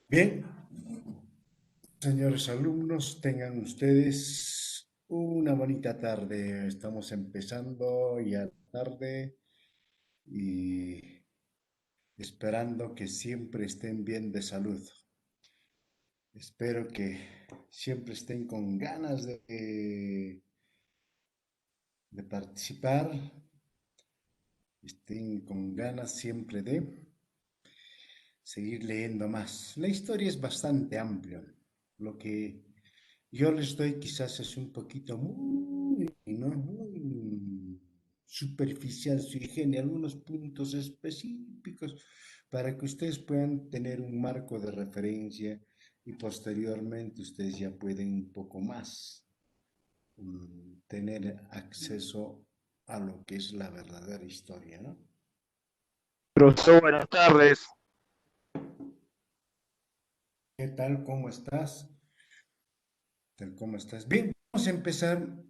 Bien, señores alumnos, tengan ustedes una bonita tarde. Estamos empezando ya tarde y esperando que siempre estén bien de salud. Espero que siempre estén con ganas de participar, estén con ganas siempre de seguir leyendo más. La historia es bastante amplia. Lo que yo les doy quizás es un poquito muy, ¿no? Muy superficial, sui generis, algunos puntos específicos para que ustedes puedan tener un marco de referencia y posteriormente ustedes ya pueden un poco más tener acceso a lo que es la verdadera historia, ¿no? Profesor, buenas tardes. ¿Qué tal? ¿Cómo estás? ¿Qué tal? ¿Cómo estás? Bien, vamos a empezar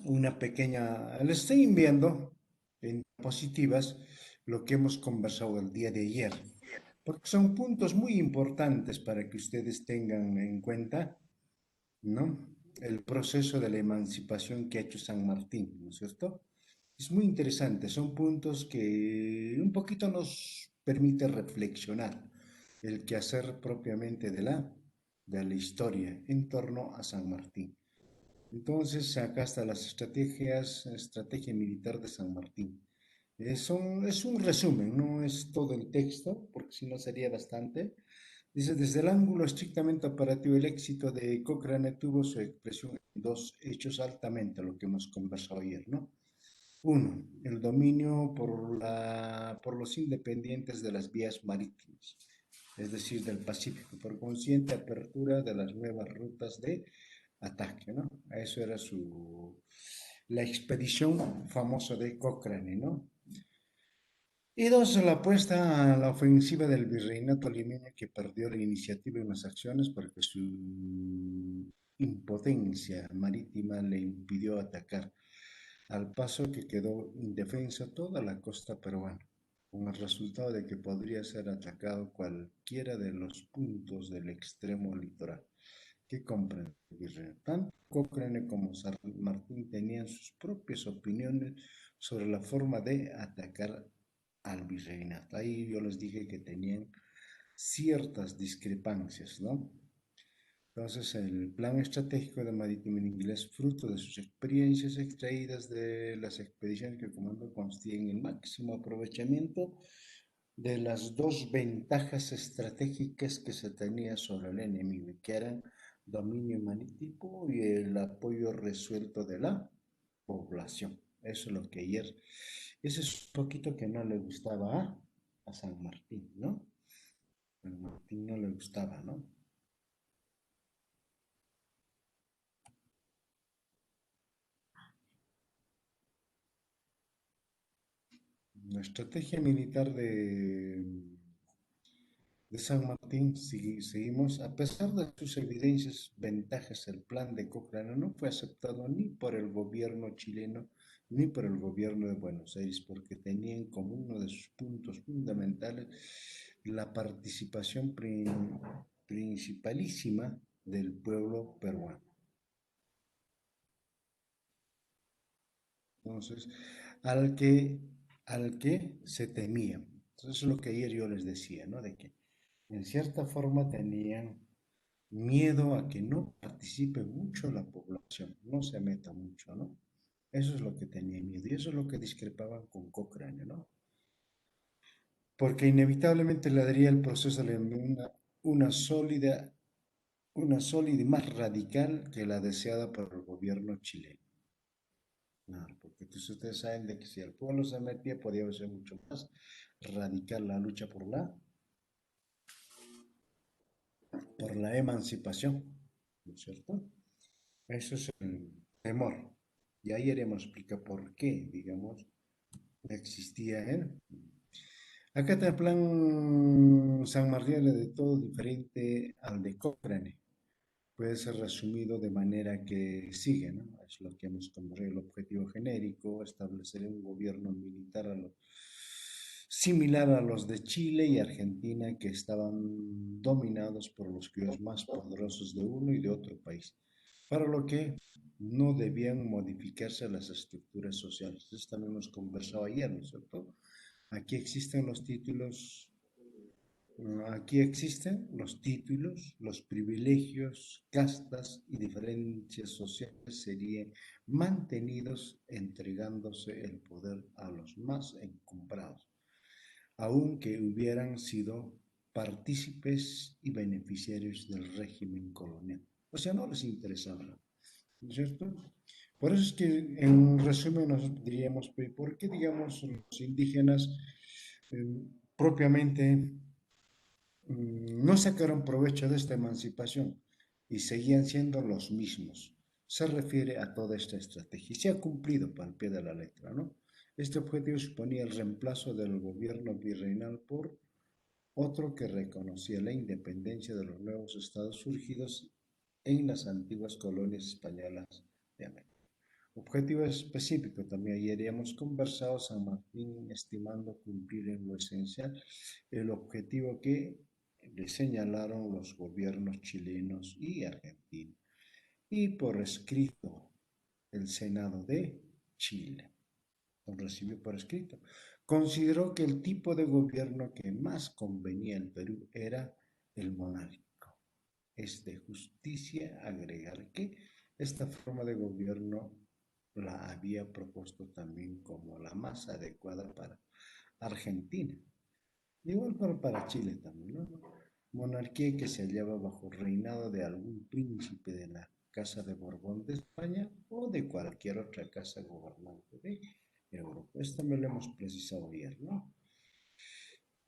una pequeña, les estoy enviando en positivas lo que hemos conversado el día de ayer, porque son puntos muy importantes para que ustedes tengan en cuenta, ¿no? El proceso de la emancipación que ha hecho San Martín, ¿no es cierto? Es muy interesante, son puntos que un poquito nos permite reflexionar el quehacer propiamente de la historia en torno a San Martín. Entonces, acá están las estrategias, estrategia militar de San Martín. Es un resumen, no es todo el texto, porque si no sería bastante. Dice, desde el ángulo estrictamente operativo, el éxito de Cochrane tuvo su expresión en dos hechos altamente, lo que hemos conversado ayer, ¿no? Uno, el dominio por los independientes de las vías marítimas, es decir, del Pacífico, por consciente apertura de las nuevas rutas de ataque, ¿no? Eso era la expedición famosa de Cochrane, ¿no? Y dos, la apuesta a la ofensiva del virreinato limeño que perdió la iniciativa en las acciones porque su impotencia marítima le impidió atacar, al paso que quedó indefensa toda la costa peruana, con el resultado de que podría ser atacado cualquiera de los puntos del extremo litoral que comprende Virreinato. Tanto Cochrane como San Martín tenían sus propias opiniones sobre la forma de atacar al virreinato. Ahí yo les dije que tenían ciertas discrepancias, ¿no? Entonces, el plan estratégico de marítimo en inglés, fruto de sus experiencias extraídas de las expediciones que comandó, consistía en el máximo aprovechamiento de las dos ventajas estratégicas que se tenía sobre el enemigo, que eran dominio marítimo y el apoyo resuelto de la población. Eso es lo que ayer, ese es un poquito que no le gustaba a San Martín, ¿no? A San Martín no le gustaba, ¿no? La estrategia militar de San Martín, seguimos, a pesar de sus evidencias ventajas, el plan de Cochrane no fue aceptado ni por el gobierno chileno ni por el gobierno de Buenos Aires, porque tenían como uno de sus puntos fundamentales la participación principalísima del pueblo peruano. Entonces, al que, al que se temía. Entonces, es lo que ayer yo les decía, ¿no? De que en cierta forma tenían miedo a que no participe mucho la población, no se meta mucho, ¿no? Eso es lo que tenía miedo y eso es lo que discrepaban con Cochrane, ¿no? Porque inevitablemente le daría el proceso de una sólida, una sólida y más radical que la deseada por el gobierno chileno. Claro, porque entonces ustedes saben de que si el pueblo se metía podía ser mucho más radical la lucha por la emancipación, ¿no es cierto? Eso es el temor. Y ahí iremos a explicar por qué, digamos, existía él. Acá está el plan San Martín de todo diferente al de Cochrane. Puede ser resumido de manera que sigue, ¿no? Es lo que hemos conversado, el objetivo genérico, establecer un gobierno militar similar a los de Chile y Argentina, que estaban dominados por los criollos más poderosos de uno y de otro país, para lo que no debían modificarse las estructuras sociales. Esto también nos conversaba ayer, ¿no es cierto? Aquí existen los títulos, aquí existen los títulos, los privilegios, castas y diferencias sociales serían mantenidos entregándose el poder a los más encumbrados, aunque hubieran sido partícipes y beneficiarios del régimen colonial. O sea, no les interesaba, ¿no es cierto? Por eso es que, en resumen, nosotros diríamos, ¿por qué, digamos, los indígenas eh, propiamente no sacaron provecho de esta emancipación y seguían siendo los mismos? Se refiere a toda esta estrategia y se ha cumplido al pie de la letra, ¿no? Este objetivo suponía el reemplazo del gobierno virreinal por otro que reconocía la independencia de los nuevos estados surgidos en las antiguas colonias españolas de América. Objetivo específico, también ayer hemos conversado, San Martín estimando cumplir en lo esencial el objetivo que le señalaron los gobiernos chilenos y argentinos y por escrito el Senado de Chile lo recibió por escrito. Consideró que el tipo de gobierno que más convenía al Perú era el monárquico. Es de justicia agregar que esta forma de gobierno la había propuesto también como la más adecuada para Argentina, igual para Chile también, ¿no? Monarquía que se hallaba bajo reinado de algún príncipe de la Casa de Borbón de España o de cualquier otra casa gobernante de Europa. Esto me lo hemos precisado ayer, ¿no?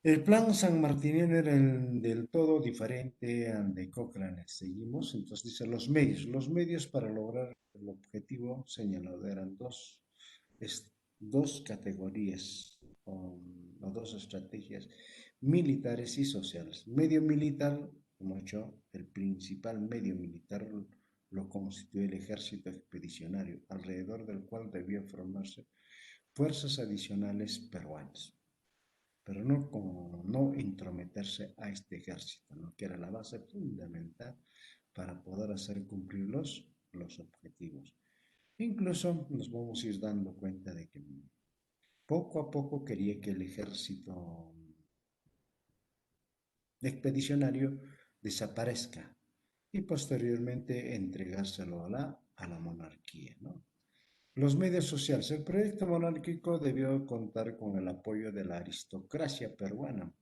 El plan sanmartiniano era del todo diferente al de Cochrane. Seguimos, entonces dice los medios para lograr el objetivo señalado eran dos categorías o dos estrategias militares y sociales. Medio militar, como he dicho, el principal medio militar lo constituye el ejército expedicionario, alrededor del cual debían formarse fuerzas adicionales peruanas, pero no como no intrometerse a este ejército, ¿no? Que era la base fundamental para poder hacer cumplir los objetivos. Incluso nos vamos a ir dando cuenta de que poco a poco quería que el ejército expedicionario desaparezca y posteriormente entregárselo a la monarquía, ¿no? Los medios sociales. El proyecto monárquico debió contar con el apoyo de la aristocracia peruana,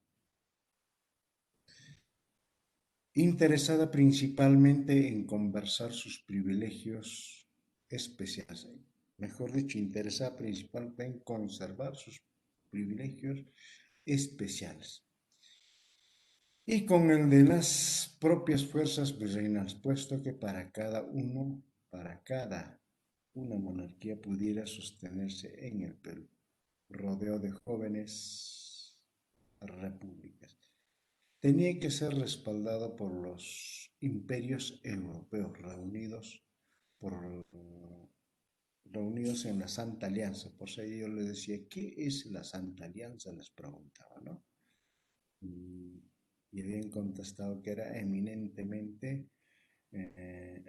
interesada principalmente en conservar sus privilegios especiales. Mejor dicho, interesada principalmente en conservar sus privilegios especiales. Y con el de las propias fuerzas virreinales, puesto que para cada una monarquía pudiera sostenerse en el Perú, rodeo de jóvenes repúblicas. Tenía que ser respaldado por los imperios europeos por, reunidos en la Santa Alianza. Por eso yo les decía, ¿qué es la Santa Alianza? Les preguntaba, ¿no? Y habían contestado que era eminentemente eh,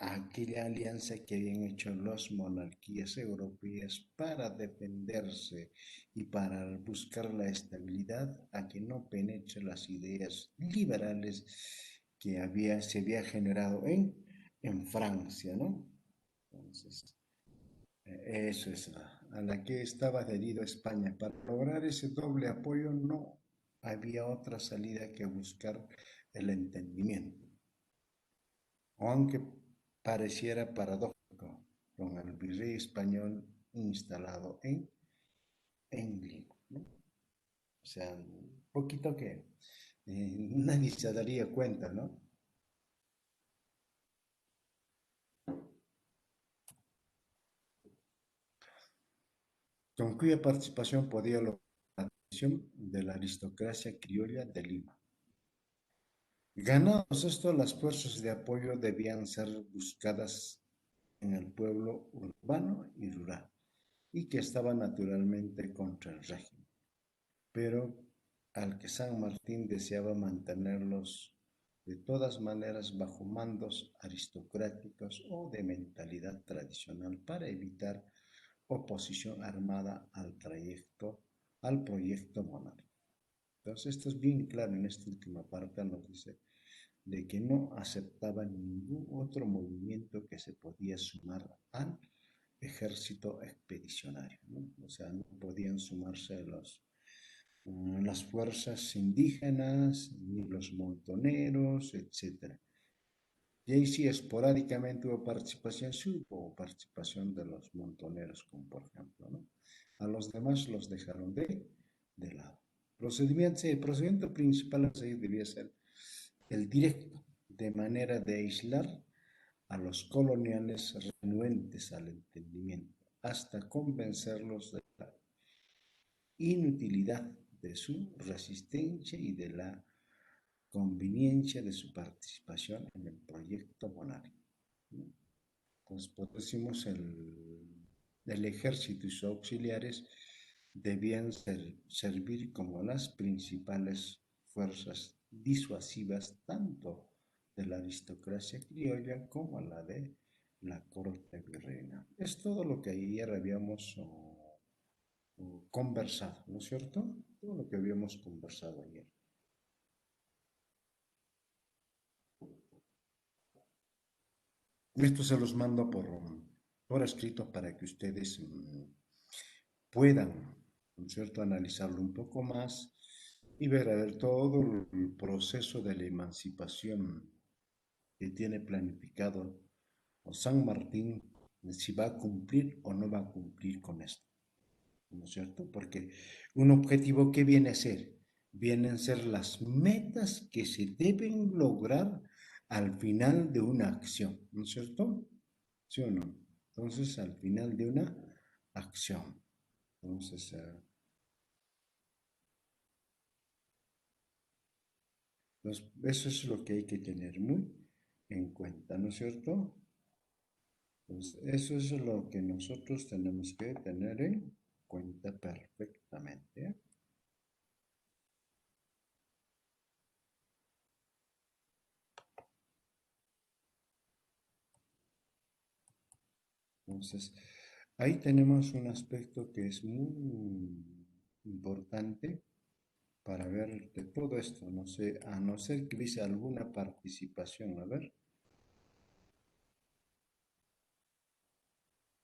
aquella alianza que habían hecho las monarquías europeas para defenderse y para buscar la estabilidad a que no penetre las ideas liberales que se había generado en Francia, ¿no? Entonces, eso es a la que estaba adherido España. Para lograr ese doble apoyo no había otra salida que buscar el entendimiento, aunque pareciera paradójico, con el virrey español instalado en Lima, ¿no? O sea, un poquito que nadie se daría cuenta, ¿no? Con cuya participación podía lograr la atención de la aristocracia criolla de Lima. Ganados esto, las fuerzas de apoyo debían ser buscadas en el pueblo urbano y rural, y que estaba naturalmente contra el régimen. pero al que San Martín deseaba mantenerlos de todas maneras bajo mandos aristocráticos o de mentalidad tradicional para evitar oposición armada al proyecto monárquico. Entonces, esto es bien claro en esta última parte, nos dice de que no aceptaba ningún otro movimiento que se podía sumar al ejército expedicionario, ¿no? O sea, no podían sumarse las fuerzas indígenas, ni los montoneros, etcétera. Y ahí sí, esporádicamente hubo participación, sí hubo participación de los montoneros, como por ejemplo, ¿no? A los demás los dejaron de lado. El procedimiento principal a seguir debía ser el directo, de manera de aislar a los coloniales renuentes al entendimiento, hasta convencerlos de la inutilidad de su resistencia y de la conveniencia de su participación en el proyecto monárquico, ¿no? Pues, decimos el ejército y sus auxiliares debían servir como las principales fuerzas disuasivas tanto de la aristocracia criolla como la de la corte virreina. Es todo lo que ayer habíamos conversado, ¿no es cierto? Todo lo que habíamos conversado ayer. Esto se los mando por escrito para que ustedes puedan, ¿no es cierto?, analizarlo un poco más y ver a ver todo el proceso de la emancipación que tiene planificado San Martín, si va a cumplir o no va a cumplir con esto, ¿no es cierto? Porque un objetivo que viene a ser, vienen a ser las metas que se deben lograr al final de una acción, ¿no es cierto? ¿Sí o no? Entonces, al final de una acción. Entonces, eso es lo que hay que tener muy en cuenta, ¿no es cierto? Pues eso es lo que nosotros tenemos que tener en cuenta perfectamente, ¿eh? Entonces, ahí tenemos un aspecto que es muy importante para ver de todo esto, no sé, a no ser que hubiese alguna participación, a ver,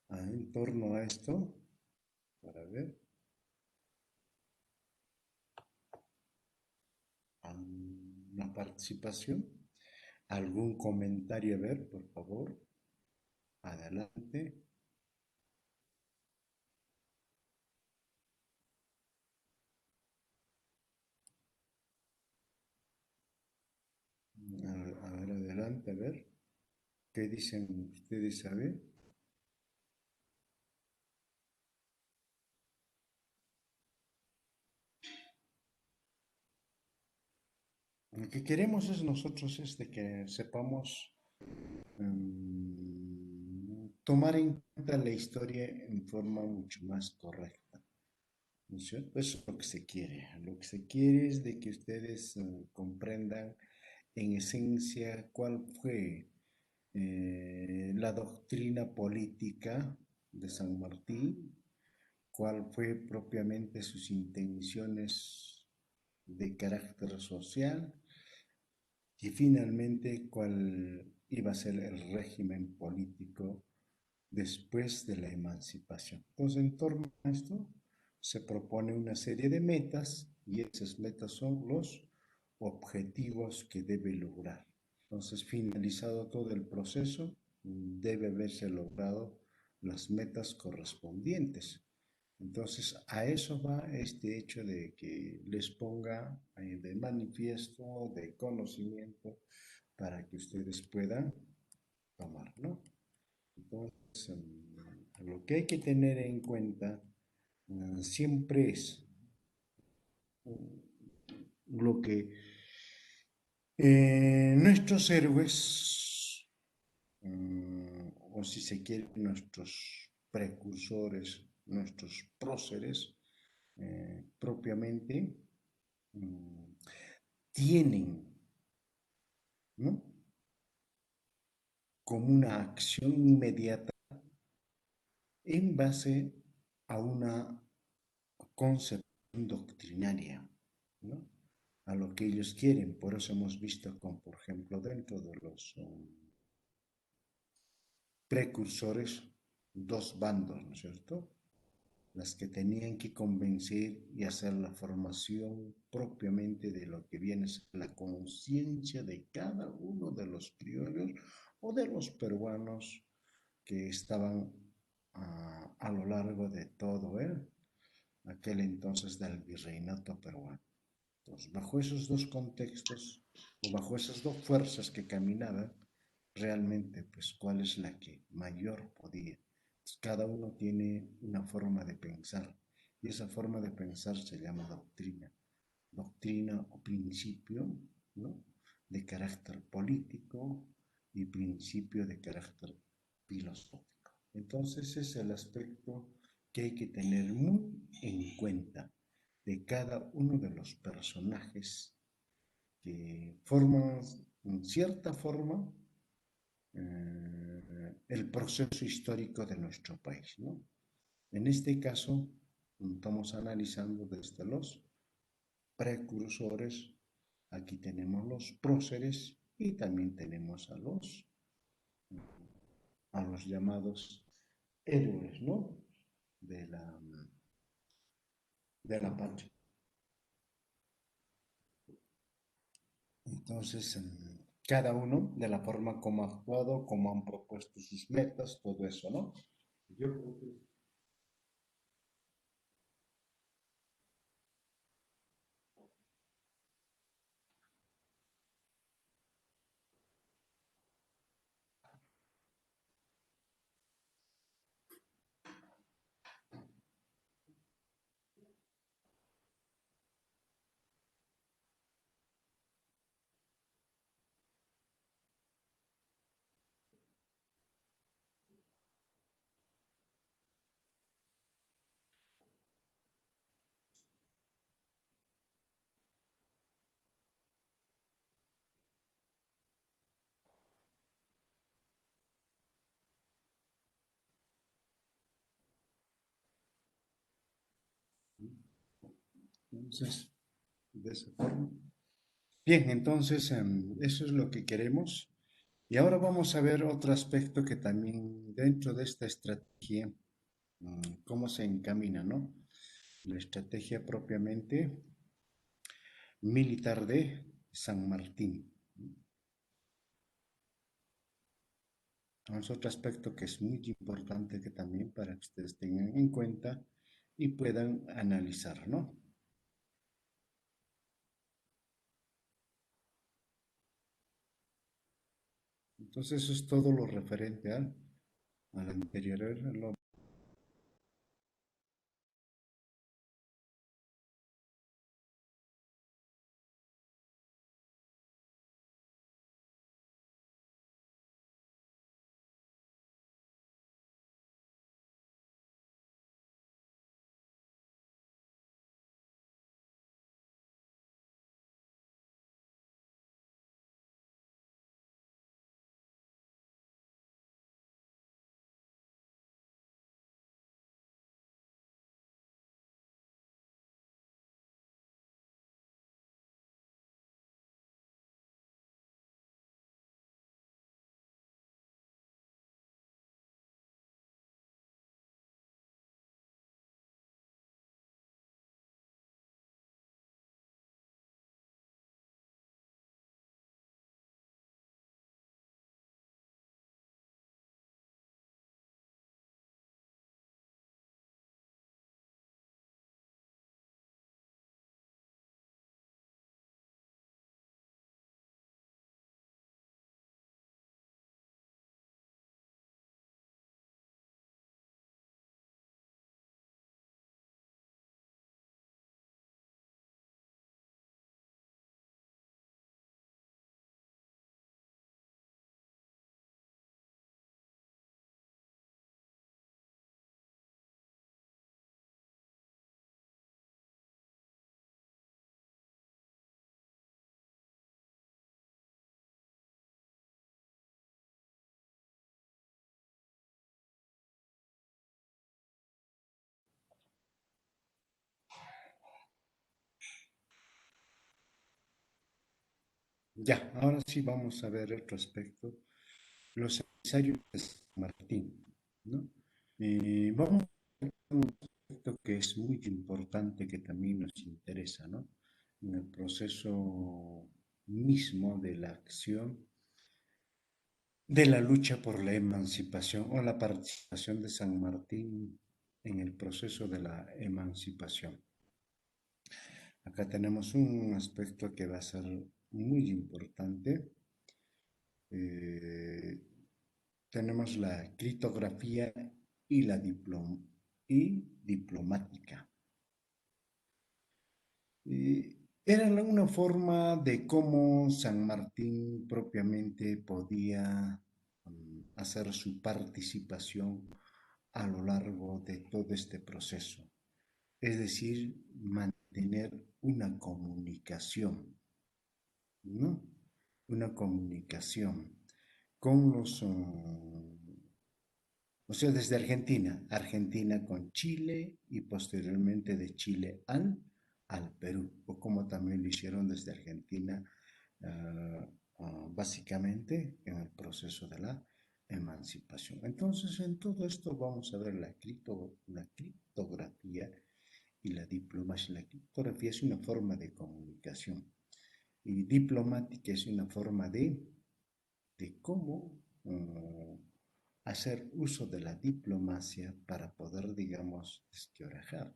en torno a esto, para ver, una participación, algún comentario, a ver, por favor, adelante. A ver, adelante, a ver. ¿Qué dicen ustedes, a ver? Lo que queremos es nosotros es de que sepamos tomar en cuenta la historia en forma mucho más correcta, ¿no es cierto? Eso es lo que se quiere. Lo que se quiere es de que ustedes comprendan en esencia cuál fue la doctrina política de San Martín, cuál fue propiamente sus intenciones de carácter social y finalmente cuál iba a ser el régimen político después de la emancipación. Entonces, en torno a esto, se propone una serie de metas y esas metas son los objetivos que debe lograr. Entonces, finalizado todo el proceso, debe haberse logrado las metas correspondientes. Entonces, a eso va este hecho de que les ponga de manifiesto, de conocimiento, para que ustedes puedan tomar, ¿no? Entonces, lo que hay que tener en cuenta siempre es lo que nuestros héroes, o si se quiere, nuestros precursores, nuestros próceres, propiamente mm, tienen, ¿no?, como una acción inmediata en base a una concepción doctrinaria, ¿no?, a lo que ellos quieren. Por eso hemos visto como, por ejemplo, dentro de los precursores, dos bandos, ¿no es cierto? Las que tenían que convencer y hacer la formación propiamente de lo que viene a ser la conciencia de cada uno de los criollos o de los peruanos que estaban a lo largo de todo aquel entonces del virreinato peruano. Entonces, bajo esos dos contextos o bajo esas dos fuerzas que caminaban, realmente, pues, ¿cuál es la que mayor podía? Pues, cada uno tiene una forma de pensar y esa forma de pensar se llama doctrina. Doctrina o principio, ¿no?, de carácter político y principio de carácter filosófico. Entonces, ese es el aspecto que hay que tener muy en cuenta de cada uno de los personajes que forman, en cierta forma, el proceso histórico de nuestro país, ¿no? En este caso, estamos analizando desde los precursores, aquí tenemos los próceres y también tenemos a los llamados héroes, ¿no?, de de la patria. Entonces, cada uno de la forma como ha actuado, cómo han propuesto sus metas, todo eso, ¿no? Yo creo que entonces, de esa forma. Bien, entonces, eso es lo que queremos. Y ahora vamos a ver otro aspecto que también dentro de esta estrategia, cómo se encamina, ¿no? La estrategia propiamente militar de San Martín. Es otro aspecto que es muy importante que también para que ustedes tengan en cuenta y puedan analizar, ¿no? Entonces eso es todo lo referente al anterior, lo Ya, ahora sí vamos a ver otro aspecto, los emisarios de San Martín, ¿no? Vamos a ver un aspecto que es muy importante, que también nos interesa, ¿no? En el proceso mismo de la acción de la lucha por la emancipación o la participación de San Martín en el proceso de la emancipación. Acá tenemos un aspecto que va a ser muy importante. Eh, Tenemos la criptografía y la diplomática. Era una forma de cómo San Martín propiamente podía hacer su participación a lo largo de todo este proceso. Es decir, mantener una comunicación, ¿no? Una comunicación con o sea, desde Argentina, Argentina con Chile y posteriormente de Chile al Perú, o como también lo hicieron desde Argentina, básicamente en el proceso de la emancipación. Entonces, en todo esto vamos a ver la criptografía y la diplomacia. La criptografía es una forma de comunicación y diplomática es una forma de cómo hacer uso de la diplomacia para poder, digamos, desquiorajar,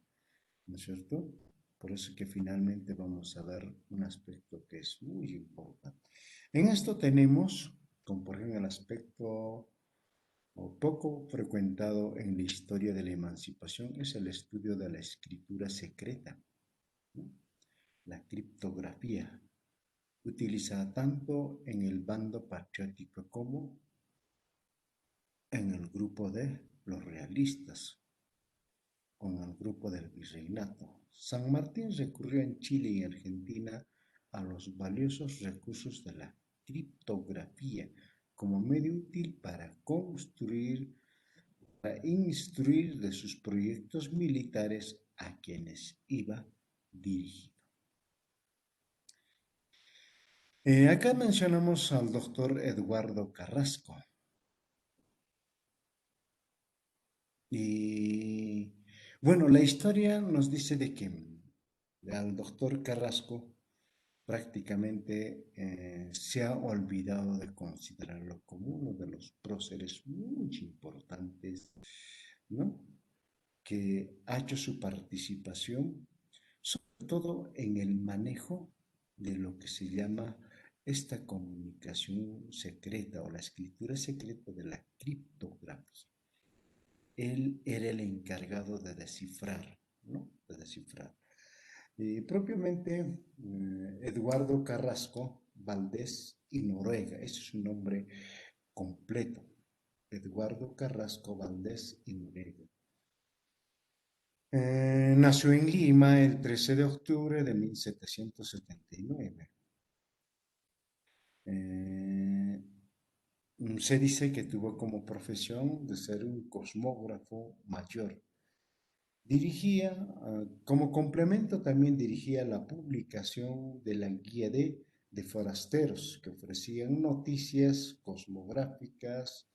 ¿no es cierto? Por eso que finalmente vamos a ver un aspecto que es muy importante. En esto tenemos, como por ejemplo, el aspecto poco frecuentado en la historia de la emancipación, es el estudio de la escritura secreta, ¿no? La criptografía, utilizada tanto en el bando patriótico como en el grupo de los realistas, con el grupo del virreinato. San Martín recurrió en Chile y Argentina a los valiosos recursos de la criptografía como medio útil para construir, para instruir de sus proyectos militares a quienes iba dirigido. Acá mencionamos al doctor Eduardo Carrasco. Y bueno, la historia nos dice de que al doctor Carrasco prácticamente se ha olvidado de considerarlo como uno de los próceres muy importantes, ¿no? Que ha hecho su participación, sobre todo en el manejo de lo que se llama esta comunicación secreta o la escritura secreta de la criptografía. Él era el encargado de descifrar, ¿no? De descifrar. Propiamente, Eduardo Carrasco Valdés y Noruega, ese es su nombre completo. Eduardo Carrasco Valdés y Noruega. Nació en Lima el 13 de octubre de 1779. Eh, Se dice que tuvo como profesión de ser un cosmógrafo mayor. Dirigía, como complemento, también dirigía la publicación de la guía de forasteros, que ofrecían noticias cosmográficas,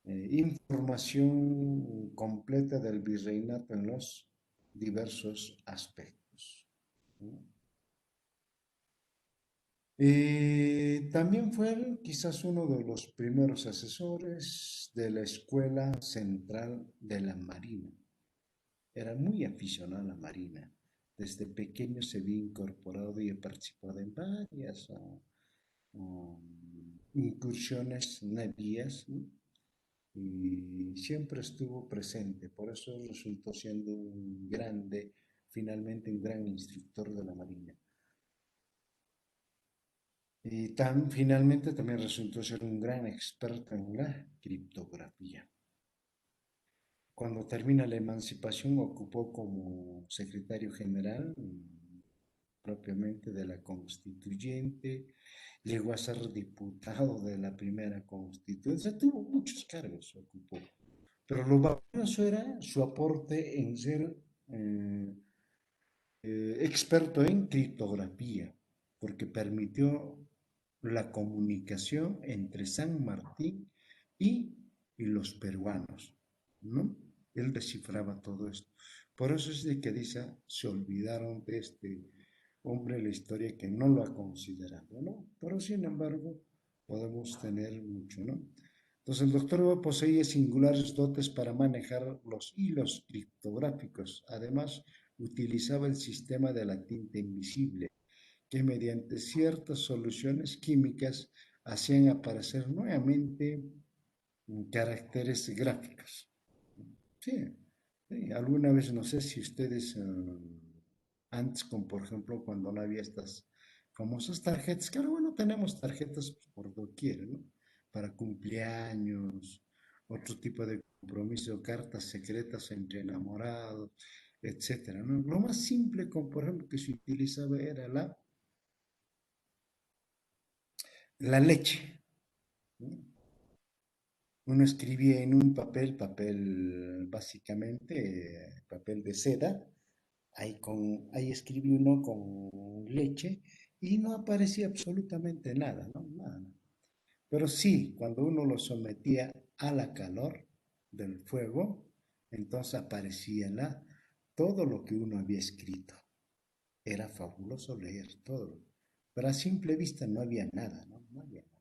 información completa del virreinato en los diversos aspectos, ¿no? También fue quizás uno de los primeros asesores de la Escuela Central de la Marina. Era muy aficionado a la marina. Desde pequeño se había incorporado y ha participado en varias incursiones navías, ¿no? Y siempre estuvo presente. Por eso resultó siendo un grande, finalmente un gran instructor de la marina. Y finalmente también resultó ser un gran experto en la criptografía. Cuando termina la emancipación ocupó como secretario general propiamente de la constituyente, llegó a ser diputado de la primera constitución, tuvo muchos cargos, ocupó. Pero lo valioso era su aporte en ser experto en criptografía. porque permitió la comunicación entre San Martín y los peruanos, ¿no? Él descifraba todo esto. Por eso es de que dice, se olvidaron de este hombre en la historia que no lo ha considerado, ¿no? Pero sin embargo, podemos tener mucho, ¿no? Entonces, el doctor poseía singulares dotes para manejar los hilos criptográficos. Además, utilizaba el sistema de la tinta invisible, que mediante ciertas soluciones químicas hacían aparecer nuevamente caracteres gráficos. Sí, sí, alguna vez no sé si ustedes antes, como por ejemplo cuando no había estas famosas tarjetas, que ahora bueno tenemos tarjetas por doquier, ¿no? Para cumpleaños, otro tipo de compromiso, cartas secretas entre enamorados, etcétera, ¿no? Lo más simple, como por ejemplo que se utilizaba era la leche, ¿no? Uno escribía en un papel básicamente, papel de seda, ahí escribía uno con leche y no aparecía absolutamente nada, ¿no? Nada, nada. Pero sí, cuando uno lo sometía a la calor del fuego, entonces aparecía todo lo que uno había escrito. Era fabuloso leer todo. Pero a simple vista no había nada, ¿no? No había nada.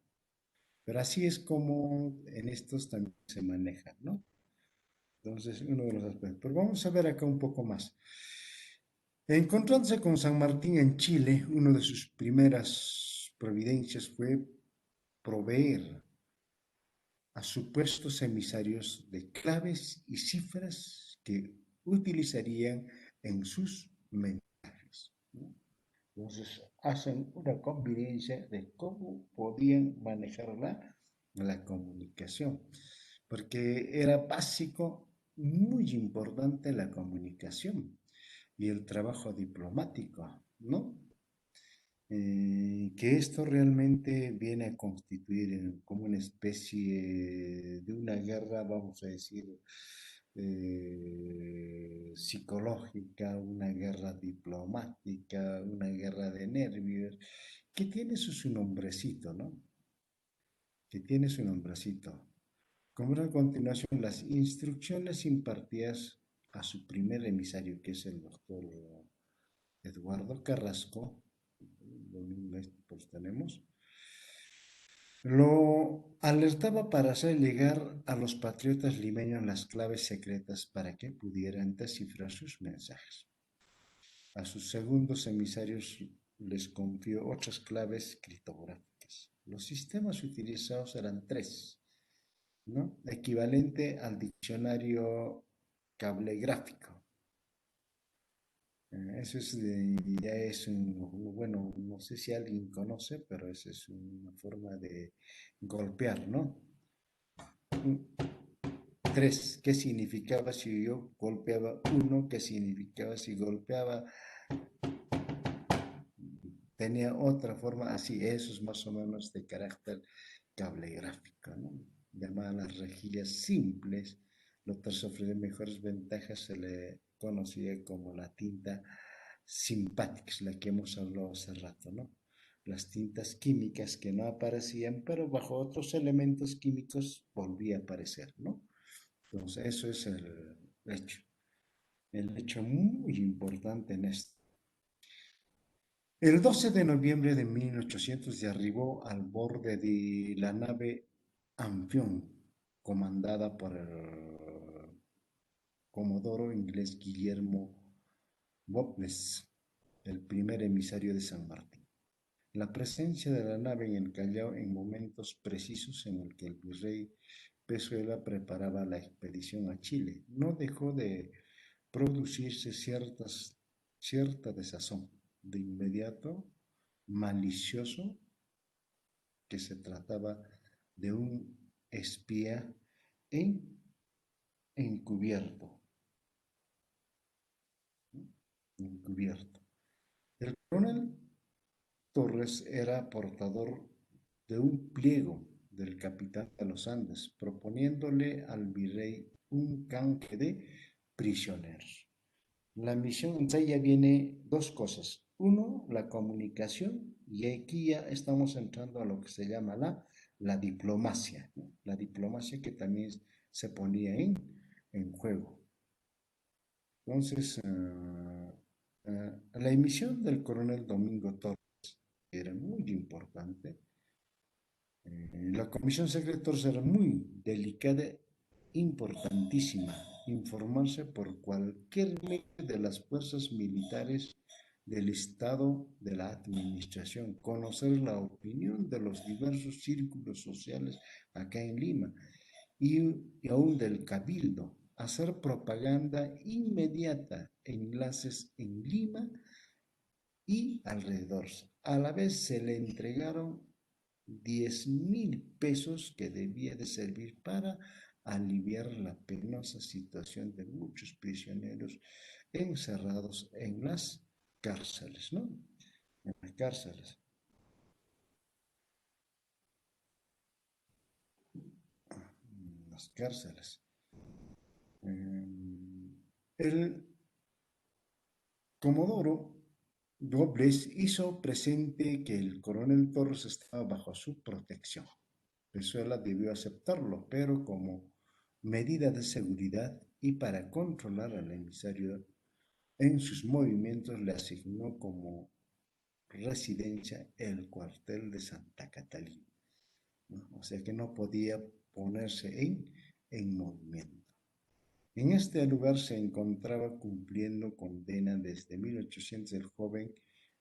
Pero así es como en estos también se manejan, ¿no? Entonces, uno de los aspectos. Pero vamos a ver acá un poco más. Encontrándose con San Martín en Chile, una de sus primeras providencias fue proveer a supuestos emisarios de claves y cifras que utilizarían en sus mensajes, ¿no? Entonces, hacen una convivencia de cómo podían manejar la comunicación, porque era básico, muy importante la comunicación y el trabajo diplomático, ¿no? Que esto realmente viene a constituir como una especie de una guerra, vamos a decir, psicológica, una guerra diplomática, una guerra de nervios, que tiene su nombrecito, ¿no? Que tiene su nombrecito. Como a continuación las instrucciones impartidas a su primer emisario, que es el doctor Eduardo Carrasco, pues tenemos, lo alertaba para hacer llegar a los patriotas limeños las claves secretas para que pudieran descifrar sus mensajes. A sus segundos emisarios les confió otras claves criptográficas. Los sistemas utilizados eran tres, ¿no? Equivalente al diccionario cablegráfico. Eso es ya es bueno, no sé si alguien conoce, pero esa es una forma de golpear, ¿no? Tres, ¿qué significaba si yo golpeaba uno? ¿Qué significaba si golpeaba? Tenía otra forma, así, eso es más o menos de carácter cablegráfico, ¿no? Llamadas las rejillas simples, lo que ofrece mejores ventajas se le conocía como la tinta simpática, la que hemos hablado hace rato, ¿no? Las tintas químicas que no aparecían, pero bajo otros elementos químicos volvía a aparecer, ¿no? Entonces, eso es el hecho muy importante en esto. El 12 de noviembre de 1800 arribó al borde de la nave Amphion, comandada por el comodoro inglés Guillermo Botnes, el primer emisario de San Martín. La presencia de la nave en el Callao en momentos precisos en el que el virrey Pezuela preparaba la expedición a Chile no dejó de producirse cierta desazón. De inmediato, malicioso, que se trataba de un espía en, encubierto, encubierto. El coronel Torres era portador de un pliego del capitán de los Andes, proponiéndole al virrey un canje de prisioneros. La misión en ella viene dos cosas. Uno, la comunicación Y aquí ya estamos entrando a lo que se llama la diplomacia, ¿no? La diplomacia que también se ponía en juego. Entonces, la emisión del coronel Domingo Torres era muy importante. La comisión secreta era muy delicada, importantísima, informarse por cualquier medio de las fuerzas militares del Estado, de la administración, conocer la opinión de los diversos círculos sociales acá en Lima y, y aún del cabildo, hacer propaganda inmediata, enlaces en Lima y alrededor. A la vez se le entregaron 10.000 pesos que debía de servir para aliviar la penosa situación de muchos prisioneros encerrados en las cárceles, ¿no? En las cárceles. Las cárceles. El Comodoro Robles hizo presente que el coronel Torres estaba bajo su protección. Venezuela debió aceptarlo, pero como medida de seguridad y para controlar al emisario en sus movimientos le asignó como residencia el cuartel de Santa Catalina, ¿no? O sea que no podía ponerse en movimiento. En este lugar se encontraba cumpliendo condena desde 1800 el joven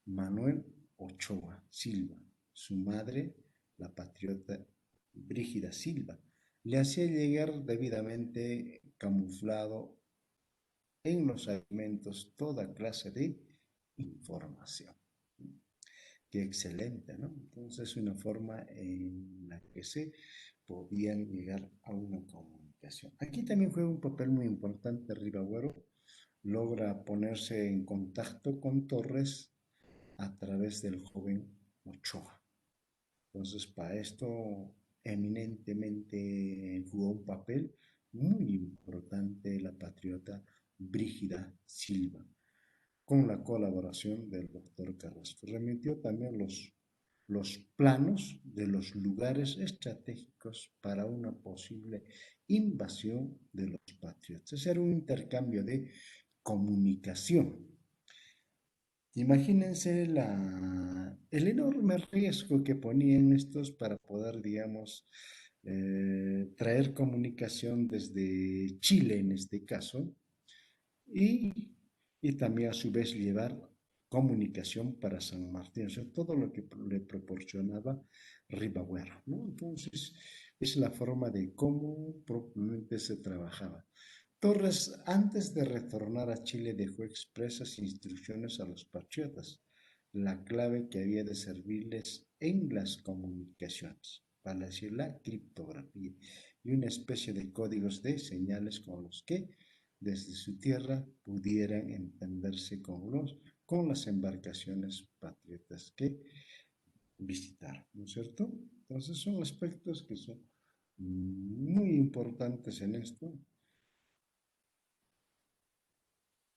Manuel Ochoa Silva. Su madre, la patriota Brígida Silva, le hacía llegar debidamente camuflado en los alimentos toda clase de información. Qué excelente, ¿no? Entonces, una forma en la que se podían llegar a una comunicación. Aquí también juega un papel muy importante Ribagüero, logra ponerse en contacto con Torres a través del joven Ochoa. Entonces, para esto eminentemente jugó un papel muy importante la patriota Brígida Silva, con la colaboración del doctor Carrasco. Remitió también los planos de los lugares estratégicos para una posible invasión de los patriotas. Era un intercambio de comunicación. Imagínense el enorme riesgo que ponían estos para poder, digamos, traer comunicación desde Chile en este caso y, y también a su vez llevar comunicación para San Martín, o sea, todo lo que le proporcionaba Ribagüero, ¿no? Entonces, es la forma de cómo propiamente se trabajaba. Torres, antes de retornar a Chile, dejó expresas instrucciones a los patriotas, la clave que había de servirles en las comunicaciones, para decir la criptografía, y una especie de códigos de señales con los que desde su tierra pudieran entenderse con las embarcaciones patriotas que visitaron, ¿no es cierto? Entonces son aspectos que son muy importantes en esto.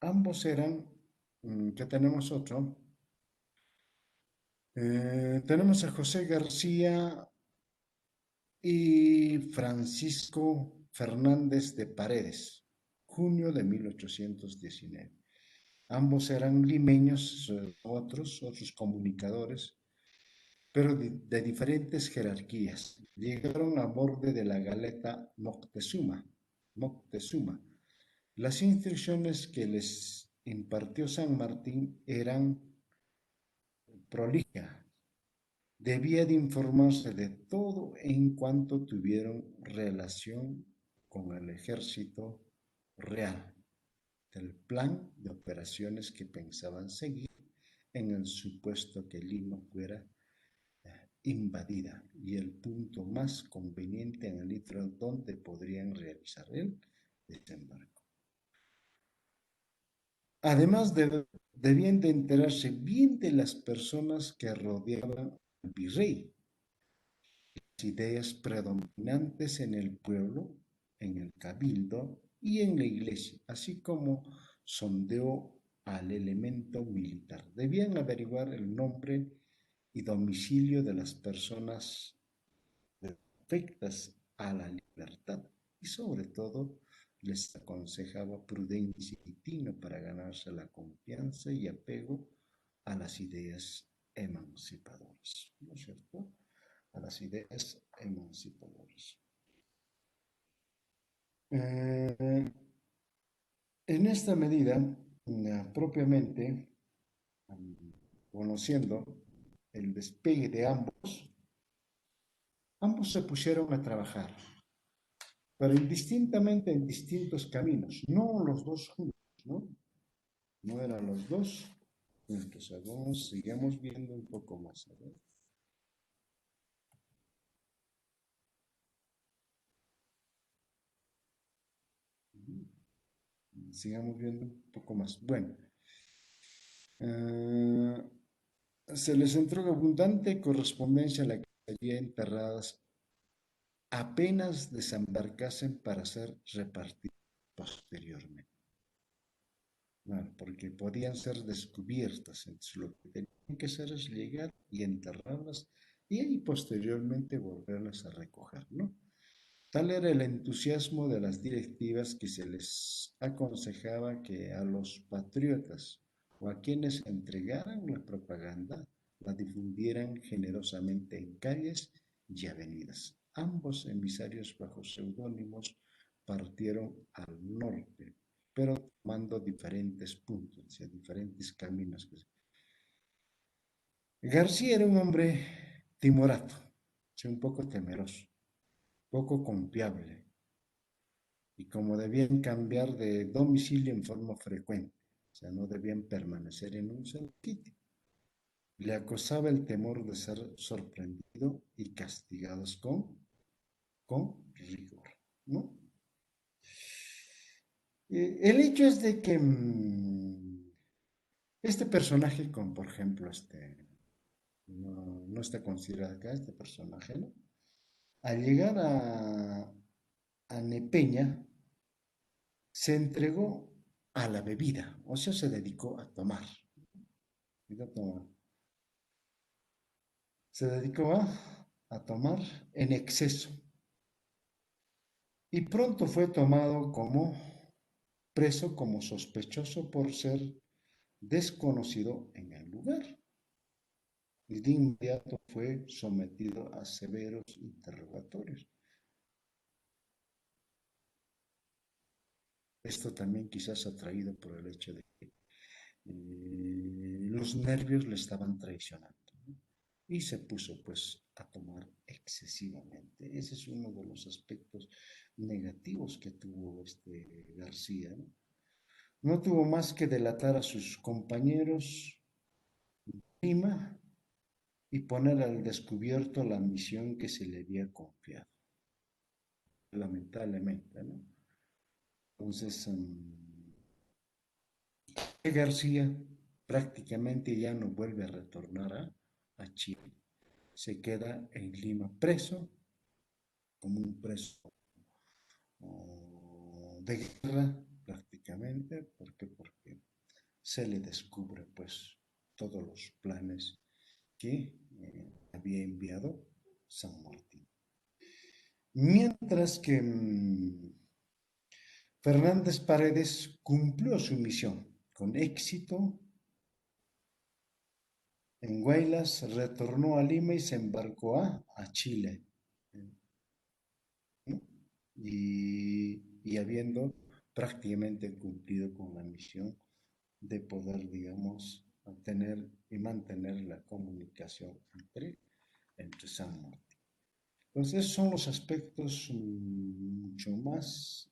Ambos eran, ¿qué tenemos otro? Tenemos a José García y Francisco Fernández de Paredes, junio de 1819. Ambos eran limeños, otros comunicadores, pero de diferentes jerarquías. Llegaron a borde de la galeta Moctezuma. Las instrucciones que les impartió San Martín eran prolijas. Debía de informarse de todo en cuanto tuvieron relación con el ejército real, del plan de operaciones que pensaban seguir en el supuesto que Lima fuera invadida y el punto más conveniente en el litro donde podrían realizar el desembarco. Además, debían de enterarse bien de las personas que rodeaban al virrey, las ideas predominantes en el pueblo, en el cabildo y en la iglesia, así como sondeo al elemento militar. Debían averiguar el nombre y domicilio de las personas afectas a la libertad y sobre todo les aconsejaba prudencia y tino para ganarse la confianza y apego a las ideas emancipadoras, ¿no es cierto? A las ideas emancipadoras. Eh, en esta medida, propiamente, conociendo el despegue de ambos se pusieron a trabajar, pero indistintamente en distintos caminos, no los dos juntos, ¿no? No eran los dos juntos. A ver, sigamos viendo un poco más. A ver. Sigamos viendo un poco más. Bueno, eh, se les entregó abundante correspondencia a la que había enterradas apenas desembarcasen para ser repartidas posteriormente. Bueno, porque podían ser descubiertas. Entonces, lo que tenían que hacer es llegar y enterrarlas y ahí posteriormente volverlas a recoger, ¿no? Tal era el entusiasmo de las directivas que se les aconsejaba que a los patriotas o a quienes entregaran la propaganda la difundieran generosamente en calles y avenidas. Ambos emisarios bajo seudónimos partieron al norte, pero tomando diferentes puntos, o sea, diferentes caminos. García era un hombre timorato, o sea, un poco temeroso, poco confiable, y como debían cambiar de domicilio en forma frecuente, o sea, no debían permanecer en un solo sitio. Le acosaba el temor de ser sorprendido y castigados con rigor, ¿no? El hecho es de que este personaje, como por ejemplo, no está considerado acá este personaje, ¿no? Al llegar a Nepeña, se entregó a la bebida, o sea, se dedicó a tomar. Se dedicó a tomar en exceso y pronto fue tomado como preso, como sospechoso por ser desconocido en el lugar. Y de inmediato fue sometido a severos interrogatorios. Esto también quizás atraído por el hecho de que los nervios le estaban traicionando, ¿no? Y se puso pues a tomar excesivamente. Ese es uno de los aspectos negativos que tuvo este García, ¿no? No tuvo más que delatar a sus compañeros Lima y poner al descubierto la misión que se le había confiado, lamentablemente, ¿no? Entonces, García prácticamente ya no vuelve a retornar a Chile. Se queda en Lima preso, como un preso de guerra prácticamente. ¿Por qué? Porque se le descubre pues todos los planes que había enviado San Martín. Mientras que Fernández Paredes cumplió su misión con éxito en Guaylas, retornó a Lima y se embarcó a Chile, ¿no? Y habiendo prácticamente cumplido con la misión de poder, digamos, tener y mantener la comunicación entre San Martín. Entonces, esos son los aspectos mucho más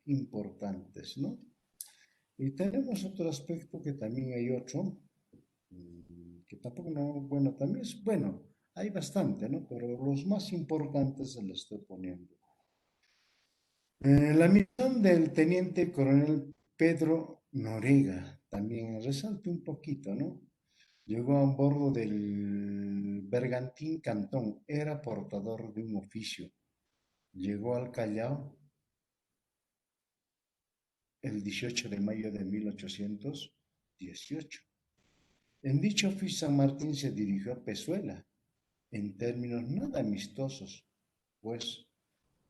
importantes, ¿no? Y tenemos otro aspecto que también hay otro, que tampoco no, bueno, también es, bueno, hay bastante, ¿no? Pero los más importantes se los estoy poniendo. La misión del teniente coronel Pedro Noriega, también resalta un poquito, ¿no? Llegó a bordo del Bergantín Cantón, era portador de un oficio. Llegó al Callao el 18 de mayo de 1818. En dicho oficio San Martín se dirigió a Pezuela en términos nada amistosos, pues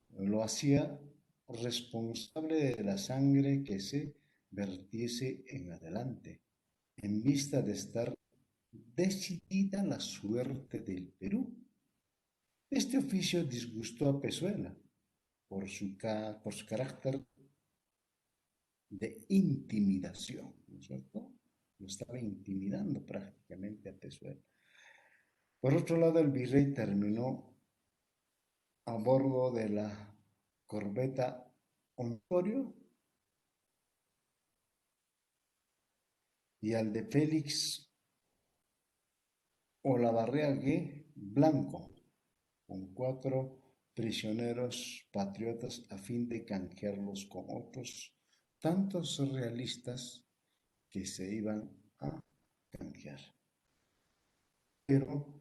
lo hacía responsable de la sangre que se vertiese en adelante, en vista de estar decidida la suerte del Perú. Este oficio disgustó a Pezuela por su carácter de intimidación, ¿no es cierto? Lo estaba intimidando prácticamente a Pezuela. Por otro lado, el virrey terminó a bordo de la corbeta Ontario y al de Félix Olavarriaga Blanco, con cuatro prisioneros patriotas a fin de canjearlos con otros tantos realistas que se iban a canjear. Pero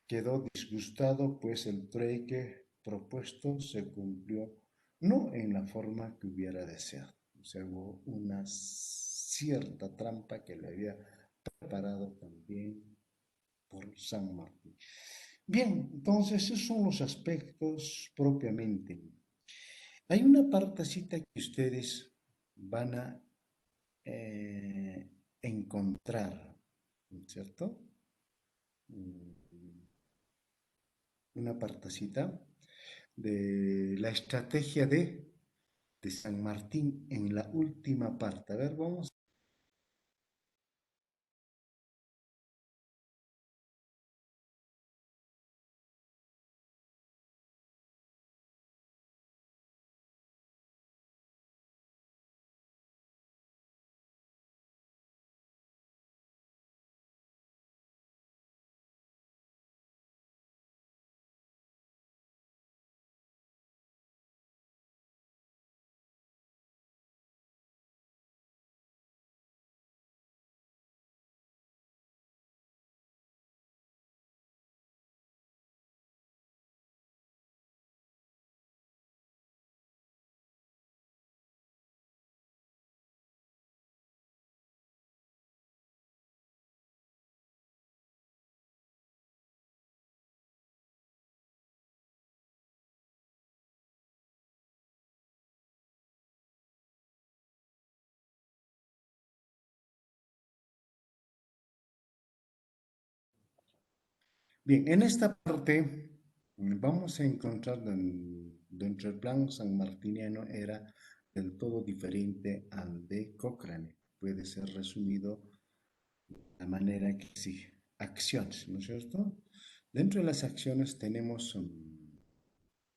quedó disgustado, pues el trueque propuesto se cumplió no en la forma que hubiera deseado. O sea, hubo una cierta trampa que le había preparado también por San Martín. Bien, entonces esos son los aspectos propiamente. Hay una partecita que ustedes van a eh, encontrar, ¿cierto? Mm, una partecita de la estrategia de San Martín en la última parte. A ver, vamos. Bien, en esta parte vamos a encontrar dentro del plan sanmartiniano era del todo diferente al de Cochrane. Puede ser resumido de la manera que sigue. Acciones, ¿no es cierto? Dentro de las acciones tenemos,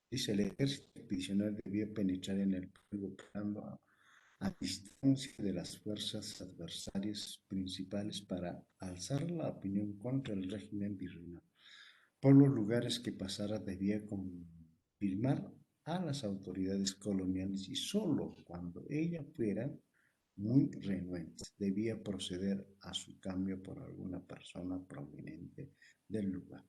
dice, el ejército expedicionario debía penetrar en el pueblo a distancia de las fuerzas adversarias principales para alzar la opinión contra el régimen virreinal. Por los lugares que pasara debía confirmar a las autoridades coloniales y solo cuando ellas fueran muy renuentes debía proceder a su cambio por alguna persona prominente del lugar.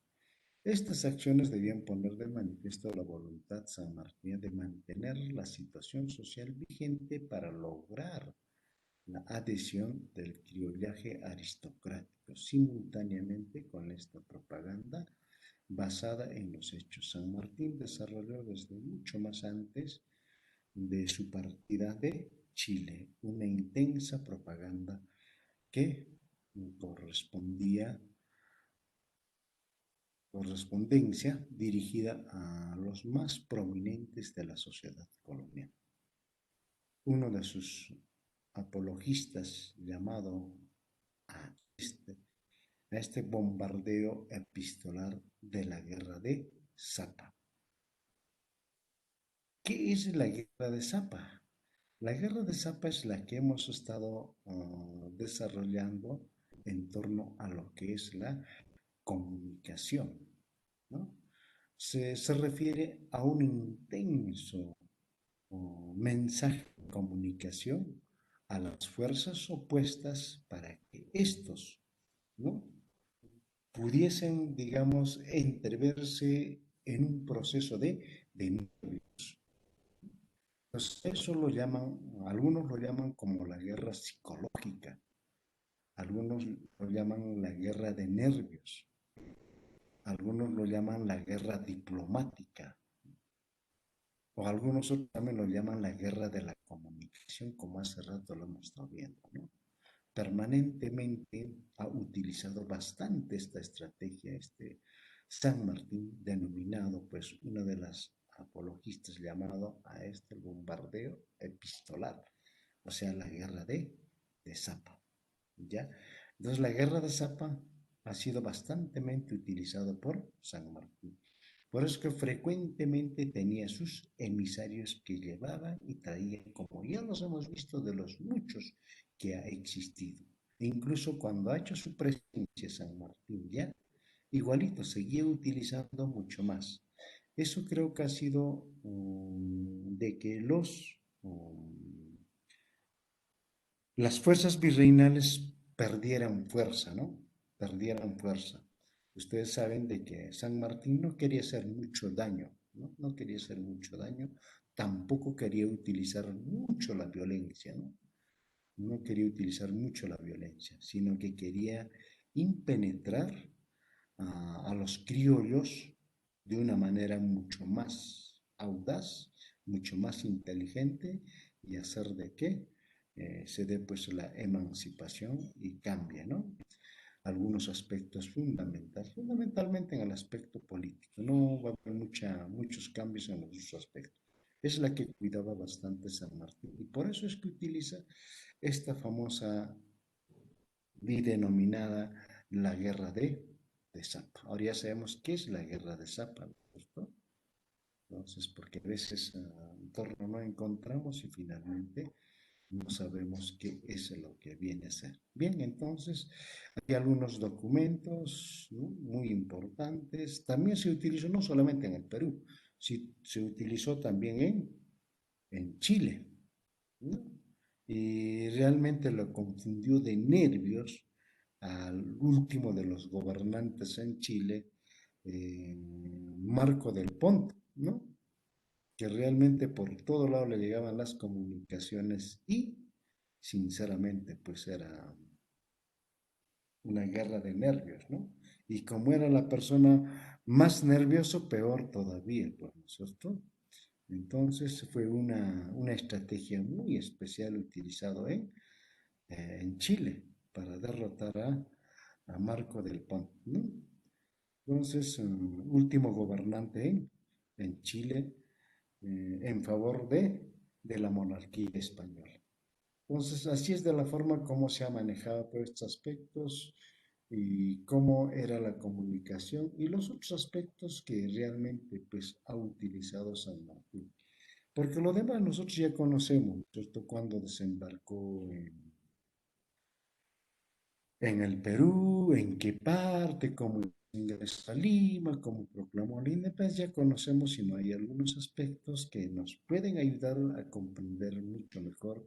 Estas acciones debían poner de manifiesto la voluntad sanmartina de mantener la situación social vigente para lograr la adhesión del criollaje aristocrático simultáneamente con esta propaganda basada en los hechos. San Martín desarrolló desde mucho más antes de su partida de Chile una intensa propaganda que correspondía correspondencia dirigida a los más prominentes de la sociedad colonial. Uno de sus apologistas llamado a este bombardeo epistolar de la guerra de Zapa. ¿Qué es la guerra de Zapa? La guerra de Zapa es la que hemos estado desarrollando en torno a lo que es la comunicación, ¿no? Se refiere a un intenso mensaje de comunicación a las fuerzas opuestas para que estos, ¿no?, pudiesen, digamos, entreverse en un proceso de nervios. Entonces, eso lo llaman, algunos lo llaman como la guerra psicológica, Algunos lo llaman la guerra de nervios, algunos lo llaman la guerra diplomática, o algunos otros también lo llaman la guerra de la comunicación, como hace rato lo hemos estado viendo, ¿no? Permanentemente ha utilizado bastante esta estrategia, San Martín, denominado pues una de las apologistas llamado a este el bombardeo epistolar, o sea, la guerra de Zapa, ¿ya? Entonces la guerra de Zapa ha sido bastante utilizado por San Martín. Por eso que frecuentemente tenía sus emisarios que llevaban y traían, como ya los hemos visto de los muchos que ha existido. E incluso cuando ha hecho su presencia San Martín ya, igualito, seguía utilizando mucho más. Eso creo que ha sido de que las fuerzas virreinales perdieran fuerza, ¿no? Perdieran fuerza. Ustedes saben de que San Martín no quería hacer mucho daño, ¿no? No quería hacer mucho daño, tampoco quería utilizar mucho la violencia, ¿no? No quería utilizar mucho la violencia, sino que quería impenetrar a los criollos de una manera mucho más audaz, mucho más inteligente y hacer de que se dé pues la emancipación y cambie, ¿no? Algunos aspectos fundamentales, fundamentalmente en el aspecto político. No va a haber muchos cambios en los otros aspectos. Es la que cuidaba bastante San Martín y por eso es que utiliza esta famosa denominada la guerra de Zapa. Ahora ya sabemos qué es la guerra de Zapa, ¿no? ¿Cierto? Entonces, porque a veces en torno no encontramos y finalmente no sabemos qué es lo que viene a ser. Bien, entonces, hay algunos documentos, ¿no?, muy importantes. También se utilizó no solamente en el Perú, se utilizó también en Chile, ¿no? Y realmente lo confundió de nervios al último de los gobernantes en Chile, Marco del Ponte, ¿no? Que realmente por todo lado le llegaban las comunicaciones y, sinceramente, pues era una guerra de nervios, ¿no? Y como era la persona más nervioso, peor todavía, pues, ¿no es cierto? Entonces fue una estrategia muy especial utilizado en Chile para derrotar a Marco del Pont, ¿no? Entonces, último gobernante en Chile en favor de la monarquía española. Entonces, así es de la forma como se ha manejado todos estos aspectos y cómo era la comunicación y los otros aspectos que realmente pues ha utilizado San Martín. Porque lo demás nosotros ya conocemos, ¿cierto? Cuando desembarcó en el Perú, en qué parte, cómo ingresó a Lima, cómo proclamó la independencia, ya conocemos y no hay algunos aspectos que nos pueden ayudar a comprender mucho mejor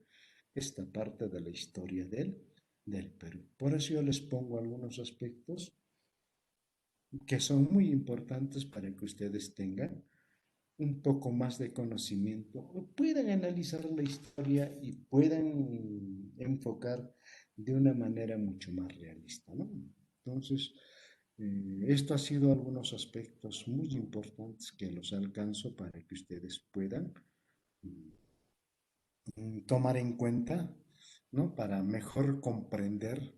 esta parte de la historia del Perú. Por eso yo les pongo algunos aspectos que son muy importantes para que ustedes tengan un poco más de conocimiento o puedan analizar la historia y puedan enfocar de una manera mucho más realista, ¿no? Entonces, esto ha sido algunos aspectos muy importantes que los alcanzo para que ustedes puedan tomar en cuenta, ¿no? Para mejor comprender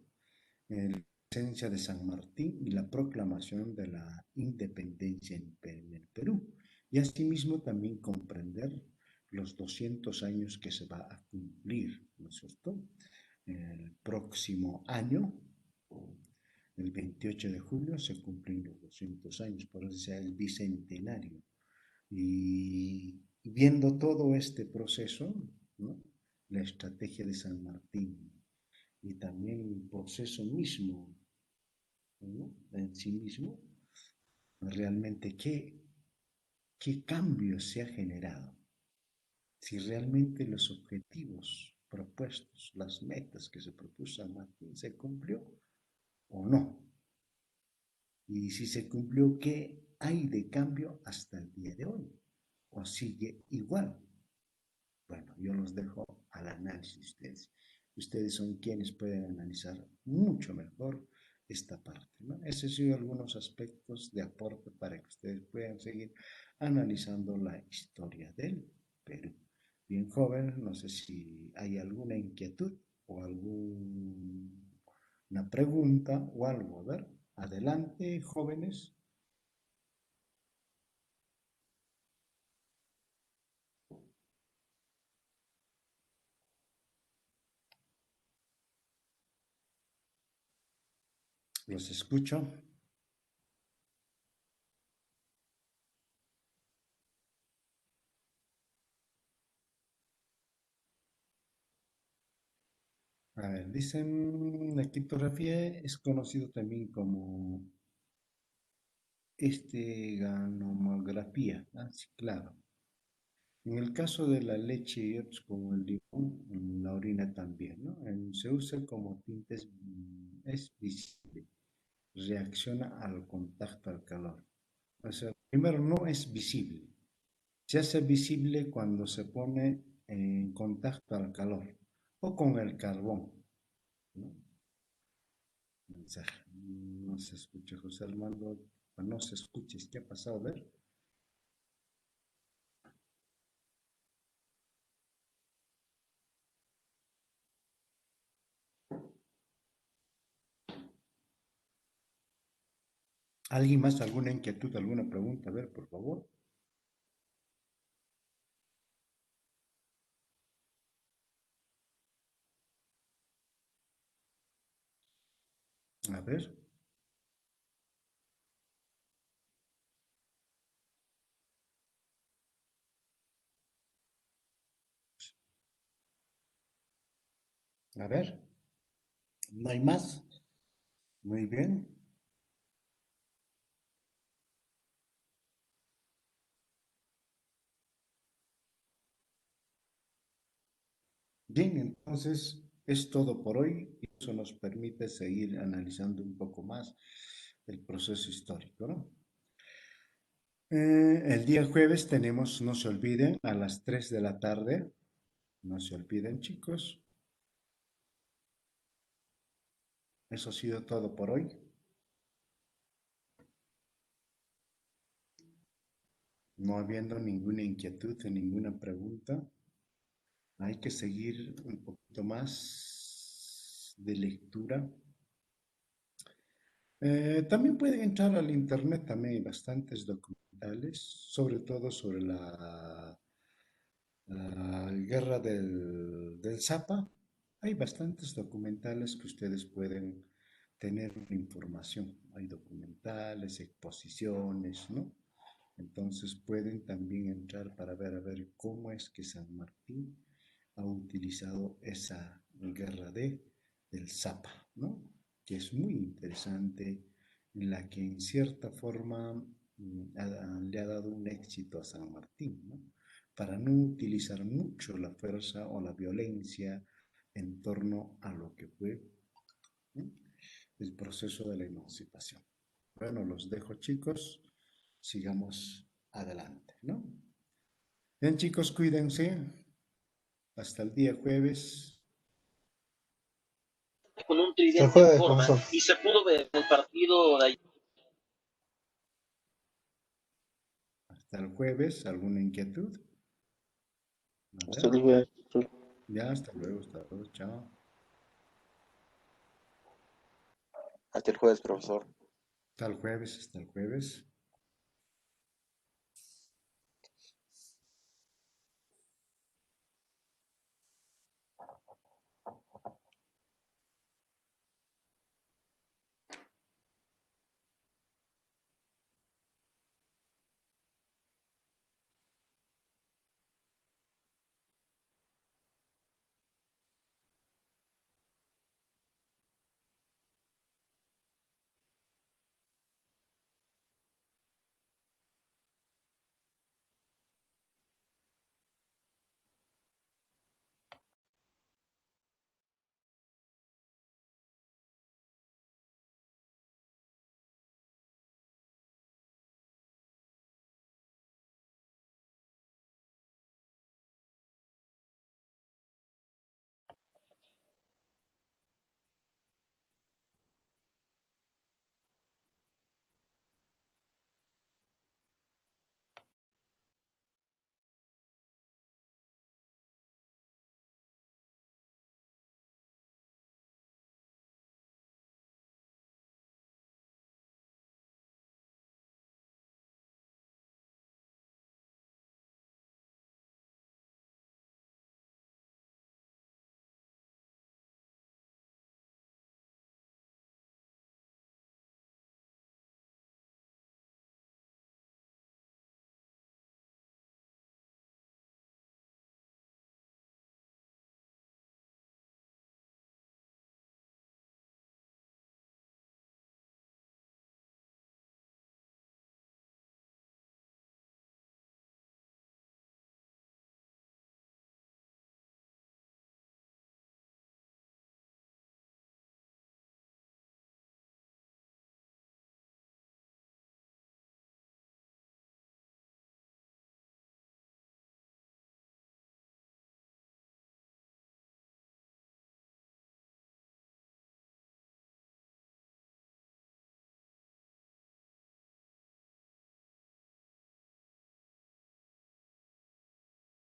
la esencia de San Martín y la proclamación de la independencia en el Perú. Y asimismo también comprender los 200 años que se va a cumplir, ¿no es cierto? El próximo año, el 28 de julio, se cumplen los 200 años, por eso sea el bicentenario. Y viendo todo este proceso, ¿no?, la estrategia de San Martín y también el proceso mismo, ¿no?, en sí mismo, realmente qué cambio se ha generado, si realmente los objetivos propuestos, las metas que se propuso San Martín se cumplió o no. Y si se cumplió, ¿qué hay de cambio hasta el día de hoy? ¿O sigue igual? Bueno, yo los dejo al análisis de ustedes. Ustedes son quienes pueden analizar mucho mejor esta parte, ¿no? Esos son algunos aspectos de aporte para que ustedes puedan seguir analizando la historia del Perú. Bien, joven, no sé si hay alguna inquietud o alguna pregunta o algo. A ver, adelante, jóvenes. Los escucho. A ver, dicen, la criptografía es conocido también como esteganografía. Ah, sí, claro. En el caso de la leche y otros como el limón, la orina también, ¿no? Se usa como tinte, es visible, reacciona al contacto, al calor. O sea, primero no es visible. Se hace visible cuando se pone en contacto al calor o con el carbón, ¿no? Mensaje. No se escucha, José Armando. No se escucha. ¿Qué ha pasado? A ver. ¿Alguien más? ¿Alguna inquietud? ¿Alguna pregunta? A ver, por favor. A ver. A ver. ¿No hay más? Muy bien. Bien, entonces es todo por hoy y eso nos permite seguir analizando un poco más el proceso histórico, ¿no? El día jueves tenemos, no se olviden, a las 3 de la tarde, no se olviden chicos, eso ha sido todo por hoy. No habiendo ninguna inquietud o ninguna pregunta, hay que seguir un poquito más de lectura. También pueden entrar al internet, también hay bastantes documentales, sobre todo sobre la guerra del Zapa. Hay bastantes documentales que ustedes pueden tener una información. Hay documentales, exposiciones, ¿no? Entonces pueden también entrar para ver a ver cómo es que San Martín ha utilizado esa guerra del Zapa, ¿no? Que es muy interesante, en la que en cierta forma le ha dado un éxito a San Martín, ¿no? Para no utilizar mucho la fuerza o la violencia en torno a lo que fue, ¿no?, el proceso de la emancipación. Bueno, los dejo chicos, sigamos adelante, ¿no? Bien chicos, cuídense, hasta el día jueves. Con un tridente en forma y se pudo ver el partido de ayer. Hasta el jueves, ¿alguna inquietud? A Hasta ver, luego. ya, hasta luego, chao. Hasta el jueves, profesor. Hasta el jueves.